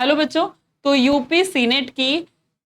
Hello बच्चों, तो UP senate की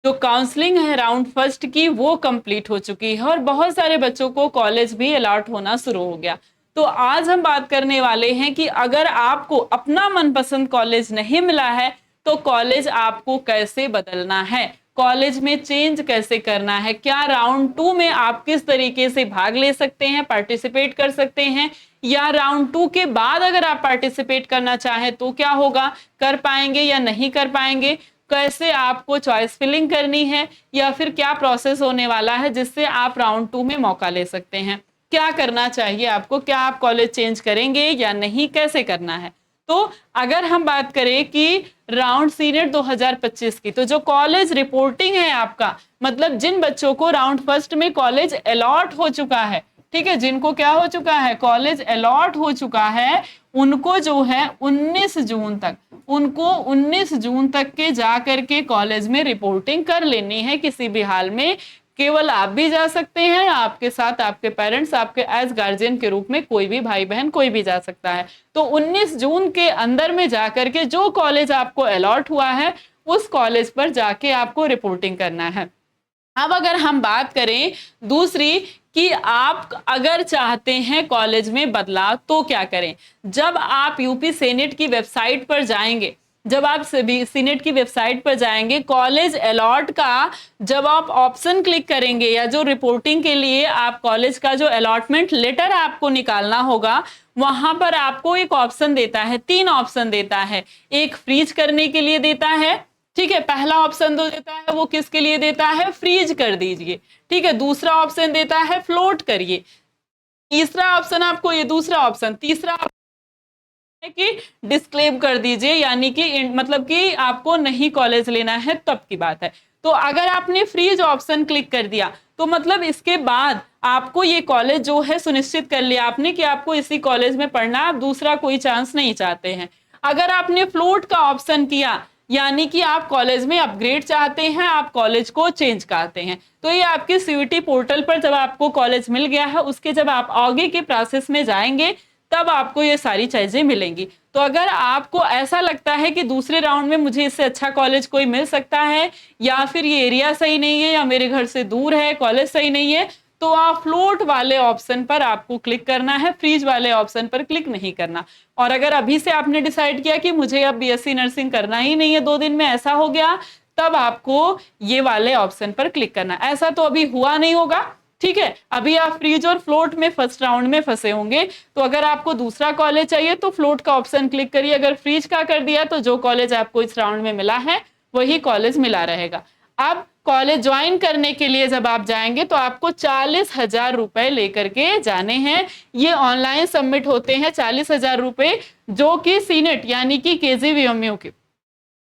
जो काउंसलिंग है राउंड फर्स्ट की वो कंप्लीट हो चुकी है और बहुत सारे बच्चों को कॉलेज भी अलॉट होना शुरू हो गया। तो आज हम बात करने वाले हैं कि अगर आपको अपना मनपसंद कॉलेज नहीं मिला है तो कॉलेज आपको कैसे बदलना है, कॉलेज में चेंज कैसे करना है, क्या राउंड 2 में आप किस तरीके से भाग ले सकते हैं, पार्टिसिपेट कर सकते हैं, या राउंड 2 के बाद अगर आप पार्टिसिपेट करना चाहें तो क्या होगा, कर पाएंगे या नहीं कर पाएंगे, कैसे आपको चॉइस फिलिंग करनी है, या फिर क्या प्रोसेस होने वाला है जिससे आप राउंड 2 में मौका ले सकते हैं, क्या करना चाहिए आपको, क्या आप कॉलेज चेंज करेंगे या नहीं, कैसे करना है। तो अगर हम बात करें कि राउंड सीनेट 2025 की, तो जो कॉलेज रिपोर्टिंग है आपका, मतलब जिन बच्चों को राउंड फर्स्ट में कॉलेज अलॉट हो चुका है, ठीक है, जिनको क्या हो चुका है, कॉलेज अलॉट हो चुका है, उनको जो है 19 जून तक, उनको 19 जून तक के जा करके कॉलेज में रिपोर्टिंग कर लेनी है। किसी भी हाल में केवल आप भी जा सकते हैं, आपके साथ आपके पेरेंट्स, आपके एज गार्जियन के रूप में कोई भी भाई बहन कोई भी जा सकता है। तो 19 जून के अंदर में जाकर के जो कॉलेज आपको अलॉट हुआ है उस कॉलेज पर जाके आपको रिपोर्टिंग करना है। अब अगर हम बात करें दूसरी कि आप अगर चाहते हैं कॉलेज में बदलाव तो क्या करें, जब आप यूपी सीनेट की वेबसाइट पर जाएंगे, जब आप सभी सीनेट की वेबसाइट पर जाएंगे, कॉलेज अलॉट का जब आप ऑप्शन क्लिक करेंगे या जो रिपोर्टिंग के लिए आप कॉलेज का जो अलॉटमेंट लेटर आपको निकालना होगा, वहां पर आपको एक ऑप्शन देता है, 3 ऑप्शन देता है। एक फ्रीज करने के लिए देता है, ठीक है, पहला ऑप्शन जो देता है वो किसके लिए देता है, फ्रीज कर दीजिए, ठीक है। दूसरा ऑप्शन देता है फ्लोट करिए। तीसरा ऑप्शन आपको ये दूसरा ऑप्शन, तीसरा है कि डिस्क्लेम कर दीजिए, यानी कि मतलब कि आपको नहीं कॉलेज लेना है तब की बात है। तो अगर आपने फ्रीज ऑप्शन क्लिक कर दिया तो मतलब इसके बाद आपको ये कॉलेज जो है सुनिश्चित कर लिया आपने कि आपको इसी कॉलेज में पढ़ना, आप दूसरा कोई चांस नहीं चाहते हैं। अगर आपने फ्लोट का ऑप्शन किया यानी कि आप कॉलेज में अपग्रेड चाहते हैं, आप कॉलेज को चेंज करते हैं, तो ये आपके सीयूईटी पोर्टल पर जब आपको कॉलेज मिल गया है उसके जब आप आगे के प्रोसेस में जाएंगे तब आपको ये सारी चीजें मिलेंगी। तो अगर आपको ऐसा लगता है कि दूसरे राउंड में मुझे इससे अच्छा कॉलेज कोई मिल सकता है, या फिर ये एरिया सही नहीं है, या मेरे घर से दूर है, कॉलेज सही नहीं है, तो आप फ्लोट वाले ऑप्शन पर आपको क्लिक करना है, फ्रीज वाले ऑप्शन पर क्लिक नहीं करना। और अगर अभी से आपने डिसाइड किया कि मुझे अब बीएससी नर्सिंग करना ही नहीं है, 2 दिन में ऐसा हो गया, तब आपको ये वाले ऑप्शन पर क्लिक करना। ऐसा तो अभी हुआ नहीं होगा, ठीक है, अभी आप फ्रीज और फ्लोट में फर्स्ट राउंड में फंसे होंगे। तो अगर आपको दूसरा कॉलेज चाहिए तो फ्लोट का ऑप्शन क्लिक करिए, अगर फ्रीज का कर दिया तो जो कॉलेज आपको इस राउंड में मिला है वही कॉलेज मिला रहेगा। अब कॉलेज ज्वाइन करने के लिए जब आप जाएंगे तो आपको 40,000 रुपए लेकर के जाने हैं, ये ऑनलाइन सबमिट होते हैं 40,000 रुपए, जो कि सीनेट यानी कि केजीवीएमयू के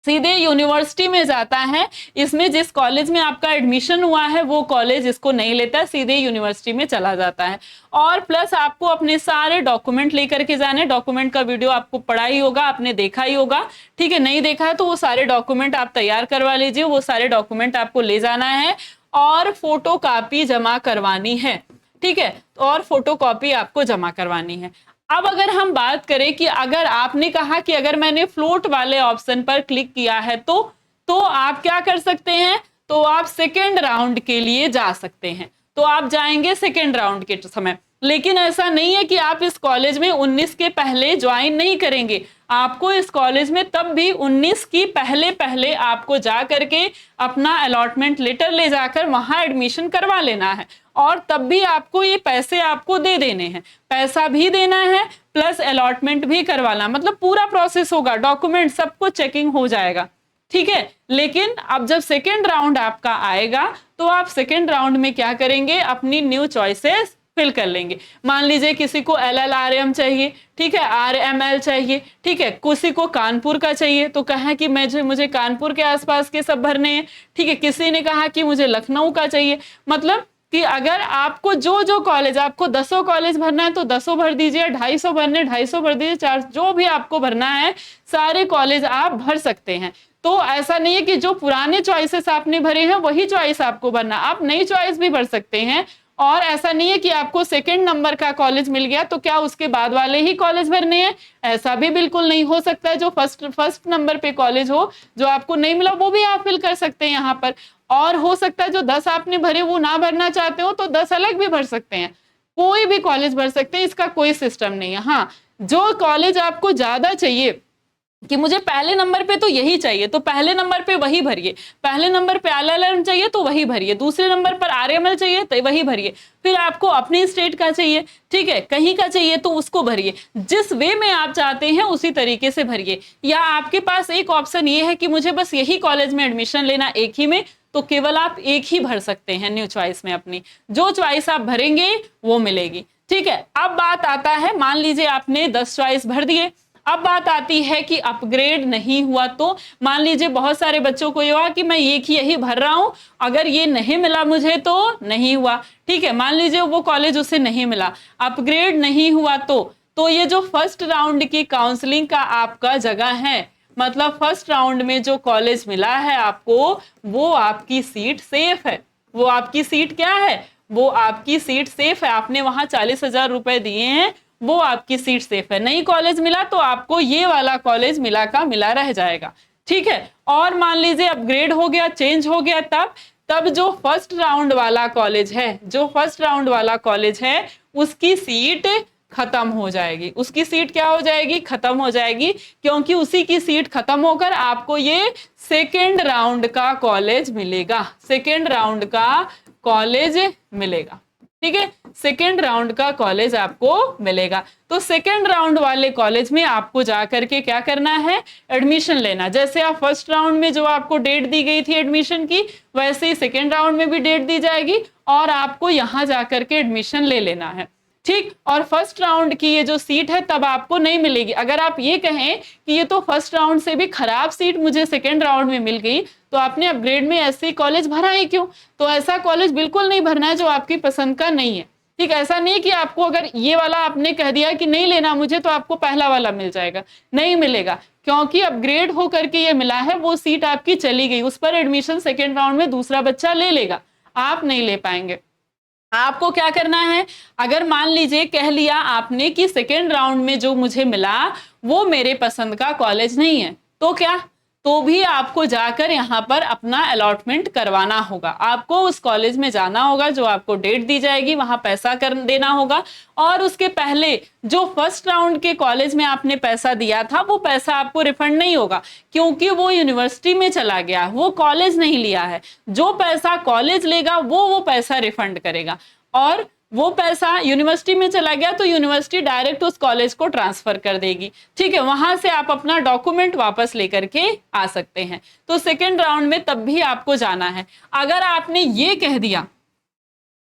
सीधे यूनिवर्सिटी में जाता है। इसमें जिस कॉलेज में आपका एडमिशन हुआ है वो कॉलेज इसको नहीं लेता, सीधे यूनिवर्सिटी में चला जाता है। और प्लस आपको अपने सारे डॉक्यूमेंट लेकर के जाने, डॉक्यूमेंट का वीडियो आपको पढ़ा ही होगा, आपने देखा ही होगा, ठीक है, नहीं देखा है तो वो सारे डॉक्यूमेंट आप तैयार करवा लीजिए, वो सारे डॉक्यूमेंट आपको ले जाना है और फोटो कॉपी जमा करवानी है, ठीक है, और फोटो कॉपी आपको जमा करवानी है। अब अगर हम बात करें कि अगर आपने कहा कि अगर मैंने फ्लोट वाले ऑप्शन पर क्लिक किया है तो आप क्या कर सकते हैं, तो आप सेकेंड राउंड के लिए जा सकते हैं, तो आप जाएंगे सेकेंड राउंड के समय। लेकिन ऐसा नहीं है कि आप इस कॉलेज में 19 के पहले ज्वाइन नहीं करेंगे, आपको इस कॉलेज में तब भी 19 की पहले पहले आपको जा करके अपना अलॉटमेंट लेटर ले जाकर वहां एडमिशन करवा लेना है, और तब भी आपको ये पैसे आपको दे देने हैं, पैसा भी देना है प्लस अलॉटमेंट भी करवाना, मतलब पूरा प्रोसेस होगा, डॉक्यूमेंट सब कुछ चेकिंग हो जाएगा, ठीक है। लेकिन अब जब सेकेंड राउंड आपका आएगा तो आप सेकेंड राउंड में क्या करेंगे, अपनी न्यू चॉइसेस फिल कर लेंगे। मान लीजिए किसी को LLRM चाहिए, ठीक है, RML चाहिए, ठीक है, किसी को कानपुर का चाहिए तो कहा कि मुझे कानपुर के आसपास के सब भरने हैं, ठीक है, किसी ने कहा कि मुझे लखनऊ का चाहिए। मतलब कि अगर आपको जो कॉलेज, आपको 10 कॉलेज भरना है तो 10 भर दीजिए, 250 भरने 250 भर दीजिए, 4 जो भी आपको भरना है सारे कॉलेज आप भर सकते हैं। तो ऐसा नहीं है कि जो पुराने चॉइसेस आपने भरे हैं वही चॉइस आपको भरना, आप नई चॉइस भी भर सकते हैं, और ऐसा नहीं है कि आपको सेकंड नंबर का कॉलेज मिल गया तो क्या उसके बाद वाले ही कॉलेज भरने हैं, ऐसा भी बिल्कुल नहीं हो सकता है। जो फर्स्ट नंबर पे कॉलेज हो जो आपको नहीं मिला वो भी आप फिल कर सकते हैं यहाँ पर। और हो सकता है जो 10 आपने भरे वो ना भरना चाहते हो तो 10 अलग भी भर सकते हैं, कोई भी कॉलेज भर सकते हैं, इसका कोई सिस्टम नहीं है। हाँ, जो कॉलेज आपको ज्यादा चाहिए कि मुझे पहले नंबर पे तो यही चाहिए तो पहले नंबर पे वही भरिए, पहले नंबर पे आरएलएम चाहिए तो वही भरिए, दूसरे नंबर पर आरएमएल चाहिए तो वही भरिए, फिर आपको अपनी स्टेट का चाहिए, ठीक है, कहीं का चाहिए तो उसको भरिए, जिस वे में आप चाहते हैं उसी तरीके से भरिए। या आपके पास एक ऑप्शन ये है कि मुझे बस यही कॉलेज में एडमिशन लेना एक ही में, तो केवल आप एक ही भर सकते हैं न्यू चॉइस में, अपनी जो चॉइस आप भरेंगे वो मिलेगी, ठीक है। अब बात आता है, मान लीजिए आपने 10 चॉइस भर दिए, अब बात आती है कि अपग्रेड नहीं हुआ तो मान लीजिए बहुत सारे बच्चों को ये हुआ कि मैं एक ही यही भर रहा हूं, अगर ये नहीं मिला मुझे तो नहीं हुआ, ठीक है, मान लीजिए वो कॉलेज उसे नहीं मिला, अपग्रेड नहीं हुआ तो ये जो फर्स्ट राउंड की काउंसलिंग का आपका जगह है, मतलब फर्स्ट राउंड में जो कॉलेज मिला है आपको वो आपकी सीट सेफ है, वो आपकी सीट क्या है, वो आपकी सीट सेफ है, आपने वहां 40,000 रुपए दिए हैं, वो आपकी सीट सेफ है। नई कॉलेज मिला तो आपको ये वाला कॉलेज मिला का मिला रह जाएगा, ठीक है। और मान लीजिए अपग्रेड हो गया, चेंज हो गया, तब जो फर्स्ट राउंड वाला कॉलेज है, जो फर्स्ट राउंड वाला कॉलेज है उसकी सीट खत्म हो जाएगी, उसकी सीट क्या हो जाएगी, खत्म हो जाएगी, क्योंकि उसी की सीट खत्म होकर आपको ये सेकेंड राउंड का कॉलेज मिलेगा, सेकेंड राउंड का कॉलेज मिलेगा, ठीक है, सेकेंड राउंड का कॉलेज आपको मिलेगा। तो सेकेंड राउंड वाले कॉलेज में आपको जाकर के क्या करना है, एडमिशन लेना। जैसे आप फर्स्ट राउंड में जो आपको डेट दी गई थी एडमिशन की, वैसे ही सेकेंड राउंड में भी डेट दी जाएगी और आपको यहां जाकर के एडमिशन ले लेना है, ठीक। और फर्स्ट राउंड की ये जो सीट है तब आपको नहीं मिलेगी। अगर आप ये कहें कि ये तो फर्स्ट राउंड से भी खराब सीट मुझे सेकेंड राउंड में मिल गई तो आपने अपग्रेड में ऐसे कॉलेज भरा ही क्यों, तो ऐसा कॉलेज बिल्कुल नहीं भरना है जो आपकी पसंद का नहीं है, ठीक। ऐसा नहीं कि आपको अगर ये वाला आपने कह दिया कि नहीं लेना मुझे तो आपको पहला वाला मिल जाएगा, नहीं मिलेगा, क्योंकि अपग्रेड होकर के ये मिला है, वो सीट आपकी चली गई, उस पर एडमिशन सेकेंड राउंड में दूसरा बच्चा ले लेगा, आप नहीं ले पाएंगे। आपको क्या करना है, अगर मान लीजिए कह लिया आपने कि सेकेंड राउंड में जो मुझे मिला वो मेरे पसंद का कॉलेज नहीं है, तो क्या, तो भी आपको जाकर यहाँ पर अपना अलॉटमेंट करवाना होगा, आपको उस कॉलेज में जाना होगा, जो आपको डेट दी जाएगी वहां पैसा कर देना होगा। और उसके पहले जो फर्स्ट राउंड के कॉलेज में आपने पैसा दिया था वो पैसा आपको रिफंड नहीं होगा, क्योंकि वो यूनिवर्सिटी में चला गया, वो कॉलेज नहीं लिया है। जो पैसा कॉलेज लेगा वो पैसा रिफंड करेगा, और वो पैसा यूनिवर्सिटी में चला गया तो यूनिवर्सिटी डायरेक्ट उस कॉलेज को ट्रांसफर कर देगी, ठीक है, वहां से आप अपना डॉक्यूमेंट वापस लेकर के आ सकते हैं। तो सेकेंड राउंड में तब भी आपको जाना है। अगर आपने ये कह दिया,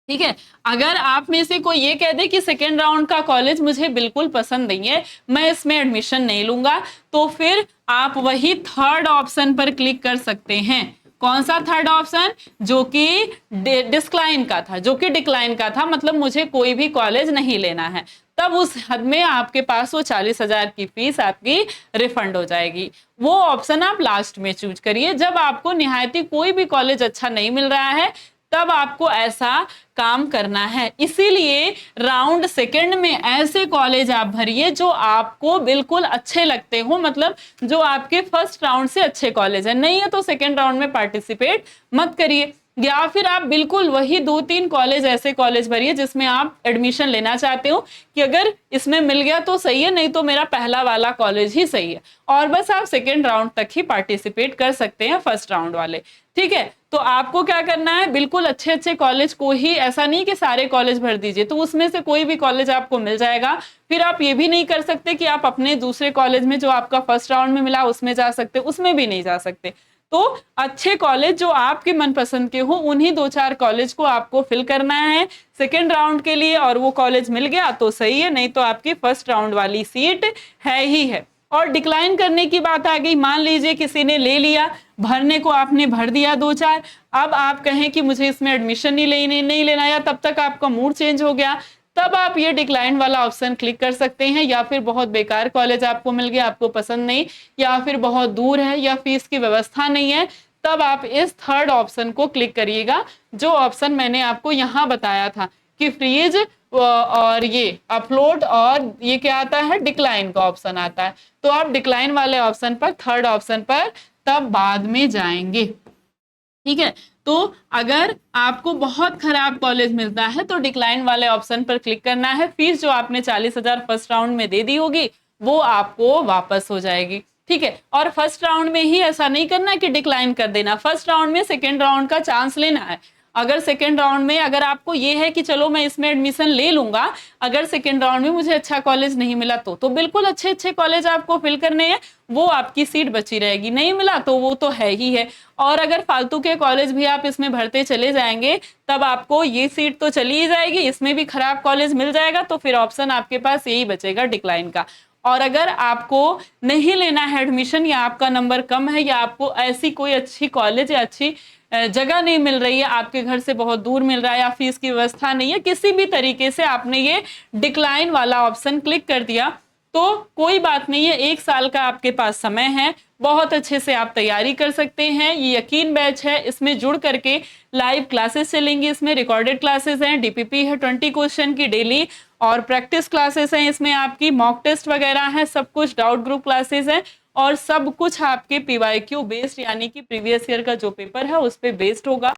ठीक है, अगर आप में से कोई ये कह दे कि सेकेंड राउंड का कॉलेज मुझे बिल्कुल पसंद नहीं है, मैं इसमें एडमिशन नहीं लूंगा, तो फिर आप वही थर्ड ऑप्शन पर क्लिक कर सकते हैं। कौन सा थर्ड ऑप्शन, जो कि डिक्लाइन का था, जो कि डिक्लाइन का था, मतलब मुझे कोई भी कॉलेज नहीं लेना है, तब उस हद में आपके पास वो 40,000 की फीस आपकी रिफंड हो जाएगी। वो ऑप्शन आप लास्ट में चूज करिए, जब आपको निहायती कोई भी कॉलेज अच्छा नहीं मिल रहा है तब आपको ऐसा काम करना है। इसीलिए राउंड सेकंड में ऐसे कॉलेज आप भरिए जो आपको बिल्कुल अच्छे लगते हो, मतलब जो आपके फर्स्ट राउंड से अच्छे कॉलेज है, नहीं है तो सेकंड राउंड में पार्टिसिपेट मत करिए। या फिर आप बिल्कुल वही 2-3 कॉलेज ऐसे कॉलेज भरिए जिसमें आप एडमिशन लेना चाहते हो कि अगर इसमें मिल गया तो सही है, नहीं तो मेरा पहला वाला कॉलेज ही सही है, और बस आप सेकेंड राउंड तक ही पार्टिसिपेट कर सकते हैं फर्स्ट राउंड वाले, ठीक है। तो आपको क्या करना है, बिल्कुल अच्छे अच्छे कॉलेज को ही, ऐसा नहीं कि सारे कॉलेज भर दीजिए, तो उसमें से कोई भी कॉलेज आपको मिल जाएगा। फिर आप ये भी नहीं कर सकते कि आप अपने दूसरे कॉलेज में जो आपका फर्स्ट राउंड में मिला उसमें जा सकते, उसमें भी नहीं जा सकते। तो अच्छे कॉलेज जो आपके मनपसंद के हो उन्हीं 2-4 कॉलेज को आपको फिल करना है सेकेंड राउंड के लिए, और वो कॉलेज मिल गया तो सही है, नहीं तो आपकी फर्स्ट राउंड वाली सीट है ही है। और डिक्लाइन करने की बात आ गई, मान लीजिए किसी ने ले लिया, भरने को आपने भर दिया 2-4, अब आप कहें कि मुझे इसमें एडमिशन नहीं लेना, या तब तक आपका मूड चेंज हो गया, तब आप ये डिक्लाइन वाला ऑप्शन क्लिक कर सकते हैं। या फिर बहुत बेकार कॉलेज आपको मिल गया, आपको पसंद नहीं, या फिर बहुत दूर है, या फीस की व्यवस्था नहीं है, तब आप इस थर्ड ऑप्शन को क्लिक करिएगा, जो ऑप्शन मैंने आपको यहाँ बताया था कि फ्रीज और ये अपलोड और ये क्या आता है, डिक्लाइन का ऑप्शन आता है। तो आप डिक्लाइन वाले ऑप्शन पर, थर्ड ऑप्शन पर तब बाद में जाएंगे। ठीक है, तो अगर आपको बहुत खराब कॉलेज मिलता है तो डिक्लाइन वाले ऑप्शन पर क्लिक करना है। फीस जो आपने 40,000 फर्स्ट राउंड में दे दी होगी वो आपको वापस हो जाएगी। ठीक है, और फर्स्ट राउंड में ही ऐसा नहीं करना कि डिक्लाइन कर देना, फर्स्ट राउंड में सेकेंड राउंड का चांस लेना है। अगर सेकेंड राउंड में अगर आपको ये है कि चलो मैं इसमें एडमिशन ले लूंगा, अगर सेकेंड राउंड में मुझे अच्छा कॉलेज नहीं मिला तो बिल्कुल अच्छे अच्छे कॉलेज आपको फिल करने हैं, वो आपकी सीट बची रहेगी। नहीं मिला तो वो तो है ही है। और अगर फालतू के कॉलेज भी आप इसमें भरते चले जाएंगे तब आपको ये सीट तो चली ही जाएगी, इसमें भी खराब कॉलेज मिल जाएगा, तो फिर ऑप्शन आपके पास यही बचेगा डिक्लाइन का। और अगर आपको नहीं लेना है एडमिशन, या आपका नंबर कम है, या आपको ऐसी कोई अच्छी कॉलेज या अच्छी जगह नहीं मिल रही है, आपके घर से बहुत दूर मिल रहा है, या फीस की व्यवस्था नहीं है, किसी भी तरीके से आपने ये डिक्लाइन वाला ऑप्शन क्लिक कर दिया, तो कोई बात नहीं है, 1 साल का आपके पास समय है, बहुत अच्छे से आप तैयारी कर सकते हैं। ये यकीन बैच है, इसमें जुड़ करके लाइव क्लासेस चलेंगी, इसमें रिकॉर्डेड क्लासेस हैं, डीपीपी है 20 क्वेश्चन की डेली, और प्रैक्टिस क्लासेस हैं, इसमें आपकी मॉक टेस्ट वगैरह है, सब कुछ डाउट ग्रुप क्लासेस हैं, और सब कुछ आपके पीवाईक्यू बेस्ड, यानी कि प्रीवियस ईयर का जो पेपर है उस पे बेस्ड होगा।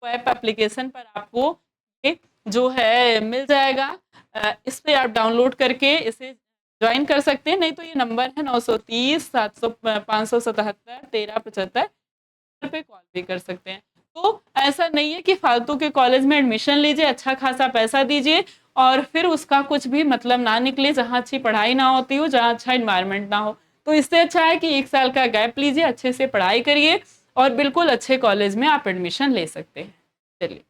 वेब एप्लीकेशन पर आपको ये जो है मिल जाएगा, इस पे आप डाउनलोड करके इसे ज्वाइन कर सकते हैं। नहीं तो ये नंबर है 930-577-1375 पे कॉल भी कर सकते हैं। तो ऐसा नहीं है कि फालतू के कॉलेज में एडमिशन लीजिए, अच्छा खासा पैसा दीजिए और फिर उसका कुछ भी मतलब ना निकले, जहाँ अच्छी पढ़ाई ना होती हो, जहाँ अच्छा इन्वायरमेंट ना हो। तो इससे अच्छा है कि 1 साल का गैप लीजिए, अच्छे से पढ़ाई करिए और बिल्कुल अच्छे कॉलेज में आप एडमिशन ले सकते हैं। चलिए।